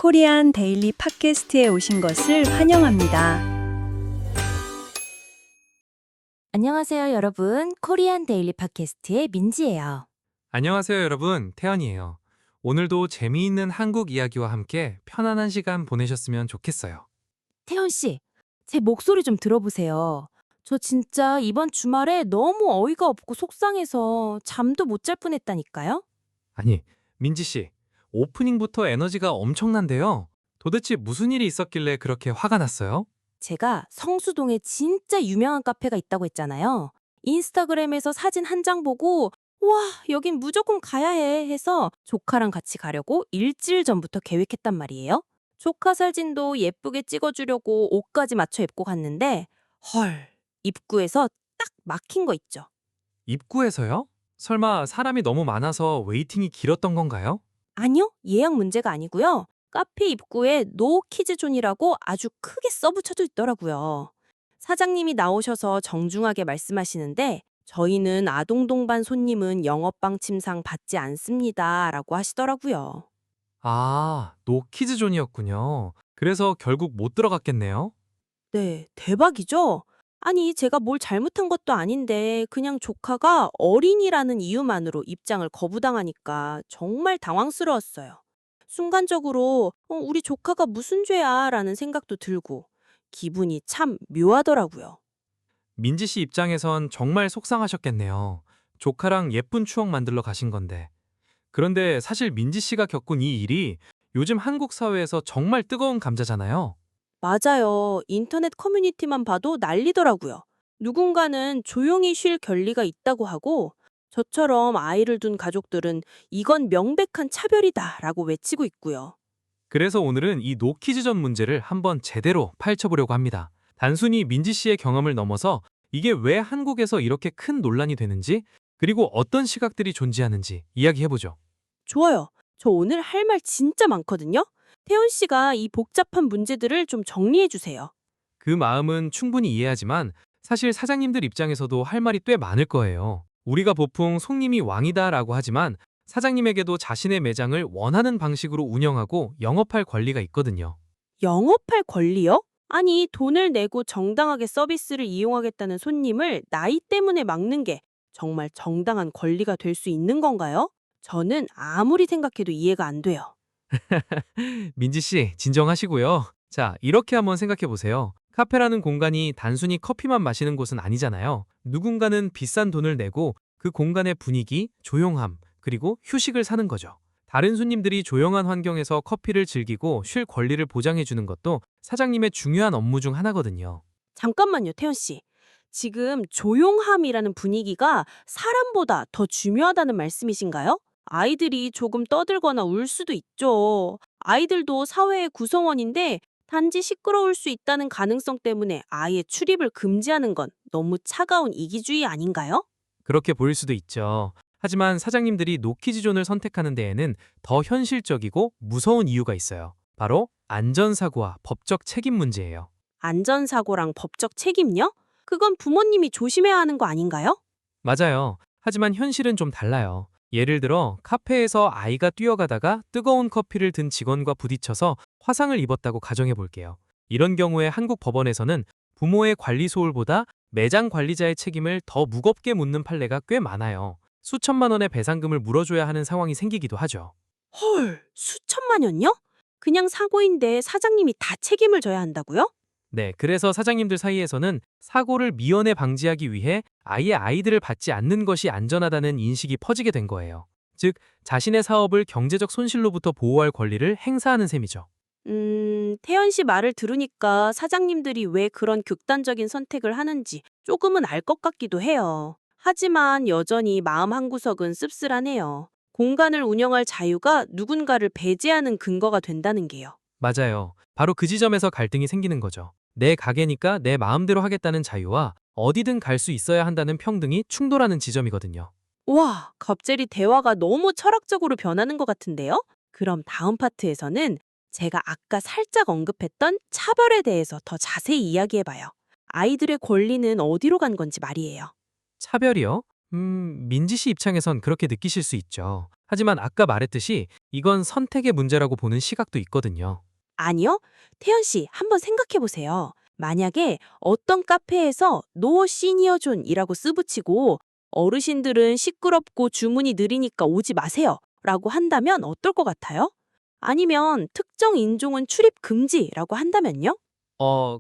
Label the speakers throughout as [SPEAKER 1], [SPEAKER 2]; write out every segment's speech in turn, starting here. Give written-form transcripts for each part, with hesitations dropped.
[SPEAKER 1] 코리안 데일리 팟캐스트에 오신 것을 환영합니다.
[SPEAKER 2] 안녕하세요, 여러분. 코리안 데일리 팟캐스트의 민지예요.
[SPEAKER 3] 안녕하세요, 여러분. 태연이에요. 오늘도 재미있는 한국 이야기와 함께 편안한 시간 보내셨으면 좋겠어요.
[SPEAKER 2] 태연 씨, 제 목소리 좀 들어보세요. 저 진짜 이번 주말에 너무 어이가 없고 속상해서 잠도 못 잘 뻔했다니까요.
[SPEAKER 3] 아니, 민지 씨, 오프닝부터 에너지가 엄청난데요. 도대체 무슨 일이 있었길래 그렇게 화가 났어요?
[SPEAKER 2] 제가 성수동에 진짜 유명한 카페가 있다고 했잖아요. 인스타그램에서 사진 한 장 보고 와, 여긴 무조건 가야 해 해서 조카랑 같이 가려고 일주일 전부터 계획했단 말이에요. 조카 사진도 예쁘게 찍어주려고 옷까지 맞춰 입고 갔는데 헐, 입구에서 딱 막힌 거 있죠.
[SPEAKER 3] 입구에서요? 설마 사람이 너무 많아서 웨이팅이 길었던 건가요?
[SPEAKER 2] 아니요, 예약 문제가 아니고요. 카페 입구에 노 키즈 존이라고 아주 크게 써붙여져 있더라고요. 사장님이 나오셔서 정중하게 말씀하시는데 저희는 아동 동반 손님은 영업방 침상 받지 않습니다 라고 하시더라고요.
[SPEAKER 3] 아, 노키즈 존이었군요. 그래서 결국 못 들어갔겠네요.
[SPEAKER 2] 네, 대박이죠? 아니, 제가 뭘 잘못한 것도 아닌데 그냥 조카가 어린이라는 이유만으로 입장을 거부당하니까 정말 당황스러웠어요. 순간적으로 우리 조카가 무슨 죄야 라는 생각도 들고 기분이 참 묘하더라고요.
[SPEAKER 3] 민지 씨 입장에선 정말 속상하셨겠네요. 조카랑 예쁜 추억 만들러 가신 건데. 그런데 사실 민지 씨가 겪은 이 일이 요즘 한국 사회에서 정말 뜨거운 감자잖아요.
[SPEAKER 2] 맞아요. 인터넷 커뮤니티만 봐도 난리더라고요. 누군가는 조용히 쉴 권리가 있다고 하고 저처럼 아이를 둔 가족들은 이건 명백한 차별이다 라고 외치고 있고요.
[SPEAKER 3] 그래서 오늘은 이 노키즈전 문제를 한번 제대로 파헤쳐보려고 합니다. 단순히 민지 씨의 경험을 넘어서 이게 왜 한국에서 이렇게 큰 논란이 되는지, 그리고 어떤 시각들이 존재하는지 이야기해보죠.
[SPEAKER 2] 좋아요. 저 오늘 할 말 진짜 많거든요. 태훈 씨가 이 복잡한 문제들을 좀 정리해 주세요.
[SPEAKER 3] 그 마음은 충분히 이해하지만 사실 사장님들 입장에서도 할 말이 꽤 많을 거예요. 우리가 보통 손님이 왕이다라고 하지만 사장님에게도 자신의 매장을 원하는 방식으로 운영하고 영업할 권리가 있거든요.
[SPEAKER 2] 영업할 권리요? 아니, 돈을 내고 정당하게 서비스를 이용하겠다는 손님을 나이 때문에 막는 게 정말 정당한 권리가 될 수 있는 건가요? 저는 아무리 생각해도 이해가 안 돼요.
[SPEAKER 3] 민지 씨, 진정하시고요. 자, 이렇게 한번 생각해 보세요. 카페라는 공간이 단순히 커피만 마시는 곳은 아니잖아요. 누군가는 비싼 돈을 내고 그 공간의 분위기, 조용함, 그리고 휴식을 사는 거죠. 다른 손님들이 조용한 환경에서 커피를 즐기고 쉴 권리를 보장해 주는 것도 사장님의 중요한 업무 중 하나거든요.
[SPEAKER 2] 잠깐만요, 태연 씨. 지금 조용함이라는 분위기가 사람보다 더 중요하다는 말씀이신가요? 아이들이 조금 떠들거나 울 수도 있죠. 아이들도 사회의 구성원인데 단지 시끄러울 수 있다는 가능성 때문에 아예 출입을 금지하는 건 너무 차가운 이기주의 아닌가요?
[SPEAKER 3] 그렇게 보일 수도 있죠. 하지만 사장님들이 노키즈존을 선택하는 데에는 더 현실적이고 무서운 이유가 있어요. 바로 안전사고와 법적 책임 문제예요.
[SPEAKER 2] 안전사고랑 법적 책임요? 그건 부모님이 조심해야 하는 거 아닌가요?
[SPEAKER 3] 맞아요. 하지만 현실은 좀 달라요. 예를 들어 카페에서 아이가 뛰어가다가 뜨거운 커피를 든 직원과 부딪혀서 화상을 입었다고 가정해 볼게요. 이런 경우에 한국 법원에서는 부모의 관리 소홀보다 매장 관리자의 책임을 더 무겁게 묻는 판례가 꽤 많아요. 수천만 원의 배상금을 물어줘야 하는 상황이 생기기도 하죠.
[SPEAKER 2] 헐, 수천만 원요? 그냥 사고인데 사장님이 다 책임을 져야 한다고요?
[SPEAKER 3] 네, 그래서 사장님들 사이에서는 사고를 미연에 방지하기 위해 아예 아이들을 받지 않는 것이 안전하다는 인식이 퍼지게 된 거예요. 즉, 자신의 사업을 경제적 손실로부터 보호할 권리를 행사하는 셈이죠.
[SPEAKER 2] 태연 씨 말을 들으니까 사장님들이 왜 그런 극단적인 선택을 하는지 조금은 알 것 같기도 해요. 하지만 여전히 마음 한구석은 씁쓸하네요. 공간을 운영할 자유가 누군가를 배제하는 근거가 된다는 게요.
[SPEAKER 3] 맞아요. 바로 그 지점에서 갈등이 생기는 거죠. 내 가게니까 내 마음대로 하겠다는 자유와 어디든 갈 수 있어야 한다는 평등이 충돌하는 지점이거든요.
[SPEAKER 2] 와, 갑자기 대화가 너무 철학적으로 변하는 것 같은데요? 그럼 다음 파트에서는 제가 아까 살짝 언급했던 차별에 대해서 더 자세히 이야기해봐요. 아이들의 권리는 어디로 간 건지 말이에요.
[SPEAKER 3] 차별이요? 민지 씨 입장에선 그렇게 느끼실 수 있죠. 하지만 아까 말했듯이 이건 선택의 문제라고 보는 시각도 있거든요.
[SPEAKER 2] 아니요. 태연 씨, 한번 생각해 보세요. 만약에 어떤 카페에서 노 시니어 존이라고 쓰붙이고 어르신들은 시끄럽고 주문이 느리니까 오지 마세요 라고 한다면 어떨 것 같아요? 아니면 특정 인종은 출입 금지라고 한다면요?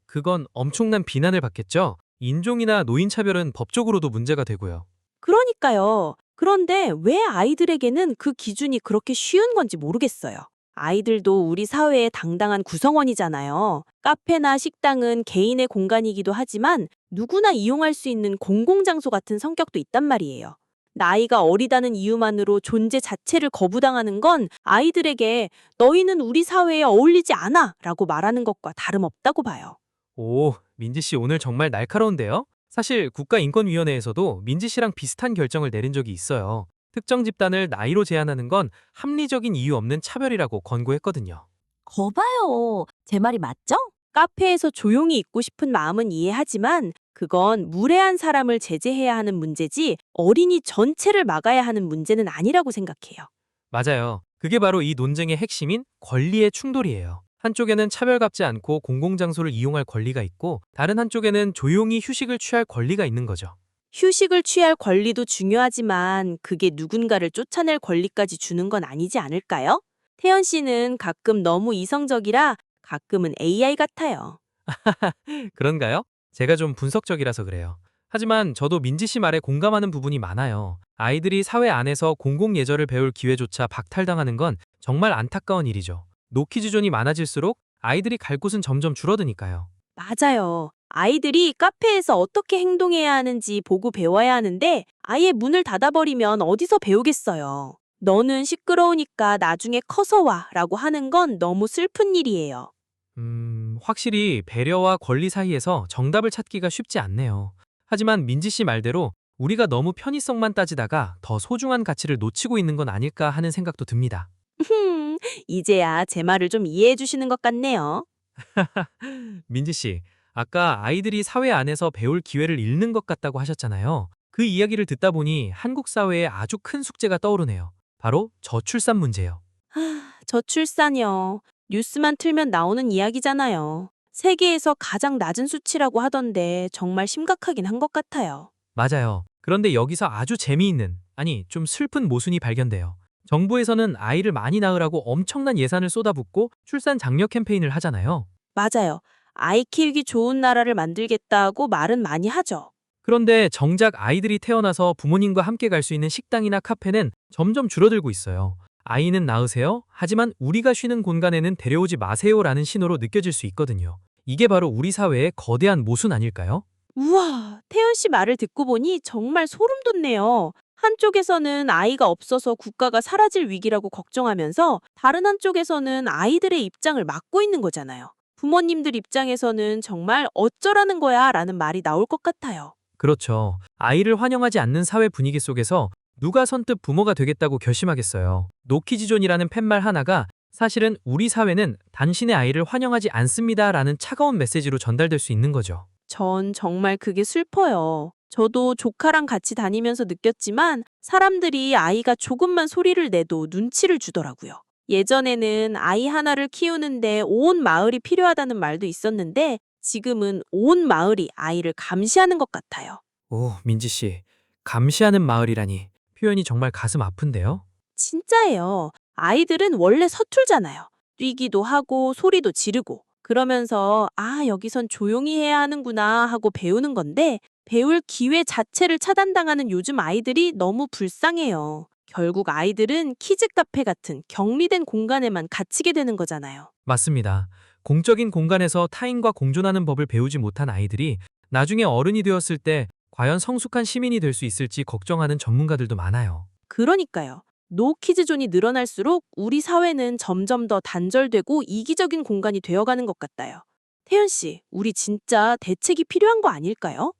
[SPEAKER 3] 그건 엄청난 비난을 받겠죠? 인종이나 노인차별은 법적으로도 문제가 되고요.
[SPEAKER 2] 그러니까요. 그런데 왜 아이들에게는 그 기준이 그렇게 쉬운 건지 모르겠어요. 아이들도 우리 사회의 당당한 구성원이잖아요. 카페나 식당은 개인의 공간이기도 하지만 누구나 이용할 수 있는 공공장소 같은 성격도 있단 말이에요. 나이가 어리다는 이유만으로 존재 자체를 거부당하는 건 아이들에게 너희는 우리 사회에 어울리지 않아 라고 말하는 것과 다름없다고 봐요.
[SPEAKER 3] 오, 민지 씨 오늘 정말 날카로운데요? 사실 국가인권위원회에서도 민지 씨랑 비슷한 결정을 내린 적이 있어요. 특정 집단을 나이로 제한하는 건 합리적인 이유 없는 차별이라고 권고했거든요.
[SPEAKER 2] 거봐요. 제 말이 맞죠? 카페에서 조용히 있고 싶은 마음은 이해하지만 그건 무례한 사람을 제재해야 하는 문제지 어린이 전체를 막아야 하는 문제는 아니라고 생각해요.
[SPEAKER 3] 맞아요. 그게 바로 이 논쟁의 핵심인 권리의 충돌이에요. 한쪽에는 차별받지 않고 공공장소를 이용할 권리가 있고 다른 한쪽에는 조용히 휴식을 취할 권리가 있는 거죠.
[SPEAKER 2] 휴식을 취할 권리도 중요하지만 그게 누군가를 쫓아낼 권리까지 주는 건 아니지 않을까요? 태연 씨는 가끔 너무 이성적이라 가끔은 AI 같아요.
[SPEAKER 3] 그런가요? 제가 좀 분석적이라서 그래요. 하지만 저도 민지 씨 말에 공감하는 부분이 많아요. 아이들이 사회 안에서 공공 예절을 배울 기회조차 박탈당하는 건 정말 안타까운 일이죠. 노키즈존이 많아질수록 아이들이 갈 곳은 점점 줄어드니까요.
[SPEAKER 2] 맞아요. 아이들이 카페에서 어떻게 행동해야 하는지 보고 배워야 하는데 아예 문을 닫아버리면 어디서 배우겠어요. 너는 시끄러우니까 나중에 커서 와 라고 하는 건 너무 슬픈 일이에요.
[SPEAKER 3] 확실히 배려와 권리 사이에서 정답을 찾기가 쉽지 않네요. 하지만 민지 씨 말대로 우리가 너무 편의성만 따지다가 더 소중한 가치를 놓치고 있는 건 아닐까 하는 생각도 듭니다.
[SPEAKER 2] 이제야 제 말을 좀 이해해 주시는 것 같네요.
[SPEAKER 3] 민지 씨, 아까 아이들이 사회 안에서 배울 기회를 잃는 것 같다고 하셨잖아요. 그 이야기를 듣다 보니 한국 사회에 아주 큰 숙제가 떠오르네요. 바로 저출산 문제요.
[SPEAKER 2] 저출산이요. 뉴스만 틀면 나오는 이야기잖아요. 세계에서 가장 낮은 수치라고 하던데 정말 심각하긴 한 것 같아요.
[SPEAKER 3] 맞아요. 그런데 여기서 아주 재미있는, 아니 좀 슬픈 모순이 발견돼요. 정부에서는 아이를 많이 낳으라고 엄청난 예산을 쏟아붓고 출산 장려 캠페인을 하잖아요.
[SPEAKER 2] 맞아요. 아이 키우기 좋은 나라를 만들겠다고 말은 많이 하죠.
[SPEAKER 3] 그런데 정작 아이들이 태어나서 부모님과 함께 갈 수 있는 식당이나 카페는 점점 줄어들고 있어요. 아이는 낳으세요. 하지만 우리가 쉬는 공간에는 데려오지 마세요라는 신호로 느껴질 수 있거든요. 이게 바로 우리 사회의 거대한 모순 아닐까요?
[SPEAKER 2] 우와, 태연 씨 말을 듣고 보니 정말 소름 돋네요. 한쪽에서는 아이가 없어서 국가가 사라질 위기라고 걱정하면서 다른 한쪽에서는 아이들의 입장을 막고 있는 거잖아요. 부모님들 입장에서는 정말 어쩌라는 거야 라는 말이 나올 것 같아요.
[SPEAKER 3] 그렇죠. 아이를 환영하지 않는 사회 분위기 속에서 누가 선뜻 부모가 되겠다고 결심하겠어요. 노키즈존이라는 팻말 하나가 사실은 우리 사회는 당신의 아이를 환영하지 않습니다라는 차가운 메시지로 전달될 수 있는 거죠.
[SPEAKER 2] 전 정말 그게 슬퍼요. 저도 조카랑 같이 다니면서 느꼈지만 사람들이 아이가 조금만 소리를 내도 눈치를 주더라고요. 예전에는 아이 하나를 키우는데 온 마을이 필요하다는 말도 있었는데 지금은 온 마을이 아이를 감시하는 것 같아요.
[SPEAKER 3] 오, 민지 씨. 감시하는 마을이라니. 표현이 정말 가슴 아픈데요?
[SPEAKER 2] 진짜예요. 아이들은 원래 서툴잖아요. 뛰기도 하고 소리도 지르고. 그러면서 아, 여기선 조용히 해야 하는구나 하고 배우는 건데 배울 기회 자체를 차단당하는 요즘 아이들이 너무 불쌍해요. 결국 아이들은 키즈 카페 같은 격리된 공간에만 갇히게 되는 거잖아요.
[SPEAKER 3] 맞습니다. 공적인 공간에서 타인과 공존하는 법을 배우지 못한 아이들이 나중에 어른이 되었을 때 과연 성숙한 시민이 될 수 있을지 걱정하는 전문가들도 많아요.
[SPEAKER 2] 그러니까요. 노키즈존이 늘어날수록 우리 사회는 점점 더 단절되고 이기적인 공간이 되어가는 것 같아요. 태연 씨, 우리 진짜 대책이 필요한 거 아닐까요?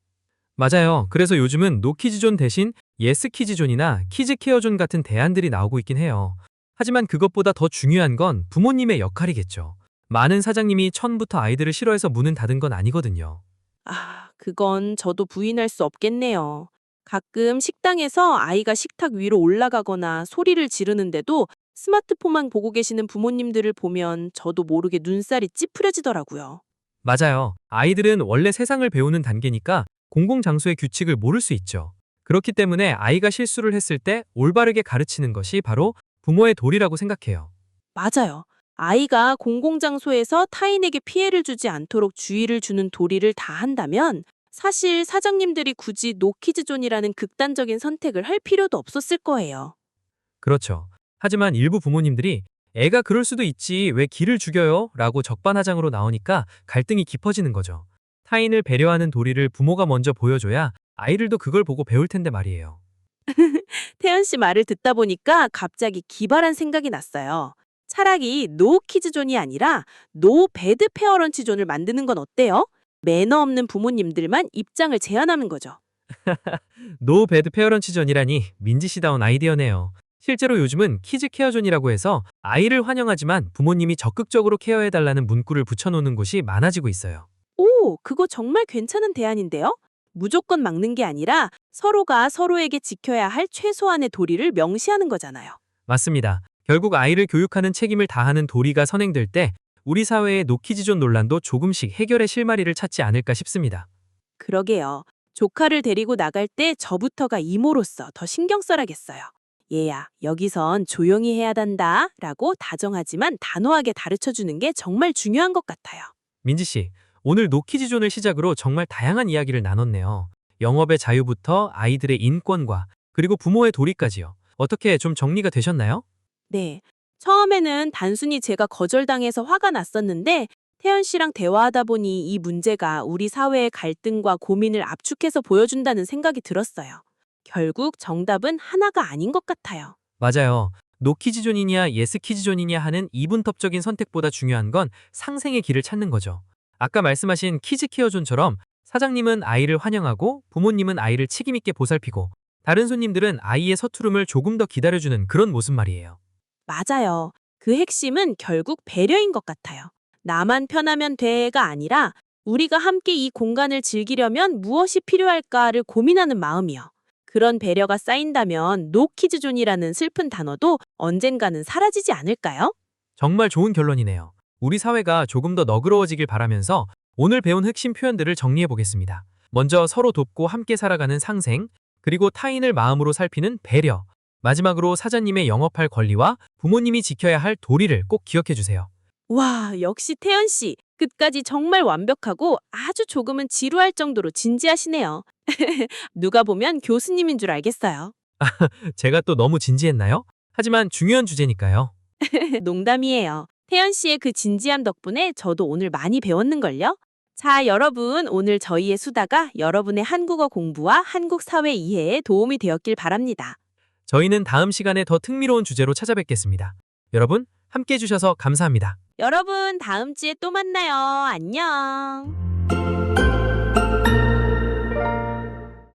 [SPEAKER 3] 맞아요. 그래서 요즘은 노키즈존 대신 예스키즈존이나 키즈케어존 같은 대안들이 나오고 있긴 해요. 하지만 그것보다 더 중요한 건 부모님의 역할이겠죠. 많은 사장님이 처음부터 아이들을 싫어해서 문은 닫은 건 아니거든요.
[SPEAKER 2] 아, 그건 저도 부인할 수 없겠네요. 가끔 식당에서 아이가 식탁 위로 올라가거나 소리를 지르는데도 스마트폰만 보고 계시는 부모님들을 보면 저도 모르게 눈살이 찌푸려지더라고요.
[SPEAKER 3] 맞아요. 아이들은 원래 세상을 배우는 단계니까 공공장소의 규칙을 모를 수 있죠. 그렇기 때문에 아이가 실수를 했을 때 올바르게 가르치는 것이 바로 부모의 도리라고 생각해요.
[SPEAKER 2] 맞아요. 아이가 공공장소에서 타인에게 피해를 주지 않도록 주의를 주는 도리를 다 한다면 사실 사장님들이 굳이 노키즈존이라는 극단적인 선택을 할 필요도 없었을 거예요.
[SPEAKER 3] 그렇죠. 하지만 일부 부모님들이 애가 그럴 수도 있지 왜 기를 죽여요? 라고 적반하장으로 나오니까 갈등이 깊어지는 거죠. 타인을 배려하는 도리를 부모가 먼저 보여줘야 아이들도 그걸 보고 배울 텐데 말이에요.
[SPEAKER 2] 태연 씨 말을 듣다 보니까 갑자기 기발한 생각이 났어요. 차라리 노 키즈존이 아니라 노 배드 페어런치 존을 만드는 건 어때요? 매너 없는 부모님들만 입장을 제한하는 거죠.
[SPEAKER 3] 노 배드 페어런치존이라니 민지씨다운 아이디어네요. 실제로 요즘은 키즈 케어존이라고 해서 아이를 환영하지만 부모님이 적극적으로 케어해달라는 문구를 붙여놓는 곳이 많아지고 있어요.
[SPEAKER 2] 오, 그거 정말 괜찮은 대안인데요? 무조건 막는 게 아니라 서로가 서로에게 지켜야 할 최소한의 도리를 명시하는 거잖아요.
[SPEAKER 3] 맞습니다. 결국 아이를 교육하는 책임을 다하는 도리가 선행될 때 우리 사회의 노키즈존 논란도 조금씩 해결의 실마리를 찾지 않을까 싶습니다.
[SPEAKER 2] 그러게요. 조카를 데리고 나갈 때 저부터가 이모로서 더 신경 써야겠어요. 얘야, 여기선 조용히 해야 한다 라고 다정하지만 단호하게 가르쳐주는 게 정말 중요한 것 같아요.
[SPEAKER 3] 민지씨, 오늘 노키즈존을 시작으로 정말 다양한 이야기를 나눴네요. 영업의 자유부터 아이들의 인권과 그리고 부모의 도리까지요. 어떻게 좀 정리가 되셨나요?
[SPEAKER 2] 네. 처음에는 단순히 제가 거절당해서 화가 났었는데 태연 씨랑 대화하다 보니 이 문제가 우리 사회의 갈등과 고민을 압축해서 보여준다는 생각이 들었어요. 결국 정답은 하나가 아닌 것 같아요.
[SPEAKER 3] 맞아요. 노키즈존이냐 예스키즈존이냐 하는 이분법적인 선택보다 중요한 건 상생의 길을 찾는 거죠. 아까 말씀하신 키즈케어존처럼 사장님은 아이를 환영하고 부모님은 아이를 책임있게 보살피고 다른 손님들은 아이의 서투름을 조금 더 기다려주는 그런 모습 말이에요.
[SPEAKER 2] 맞아요. 그 핵심은 결국 배려인 것 같아요. 나만 편하면 돼가 아니라 우리가 함께 이 공간을 즐기려면 무엇이 필요할까를 고민하는 마음이요. 그런 배려가 쌓인다면 노키즈존이라는 슬픈 단어도 언젠가는 사라지지 않을까요?
[SPEAKER 3] 정말 좋은 결론이네요. 우리 사회가 조금 더 너그러워지길 바라면서 오늘 배운 핵심 표현들을 정리해 보겠습니다. 먼저 서로 돕고 함께 살아가는 상생, 그리고 타인을 마음으로 살피는 배려, 마지막으로 사장님의 영업할 권리와 부모님이 지켜야 할 도리를 꼭 기억해 주세요.
[SPEAKER 2] 와, 역시 태연 씨. 끝까지 정말 완벽하고 아주 조금은 지루할 정도로 진지하시네요. 누가 보면 교수님인 줄 알겠어요.
[SPEAKER 3] 제가 또 너무 진지했나요? 하지만 중요한 주제니까요.
[SPEAKER 2] 농담이에요. 태연 씨의 그 진지함 덕분에 저도 오늘 많이 배웠는걸요? 자, 여러분, 오늘 저희의 수다가 여러분의 한국어 공부와 한국 사회 이해에 도움이 되었길 바랍니다.
[SPEAKER 3] 저희는 다음 시간에 더 흥미로운 주제로 찾아뵙겠습니다. 여러분, 함께 해주셔서 감사합니다.
[SPEAKER 2] 여러분, 다음 주에 또 만나요. 안녕.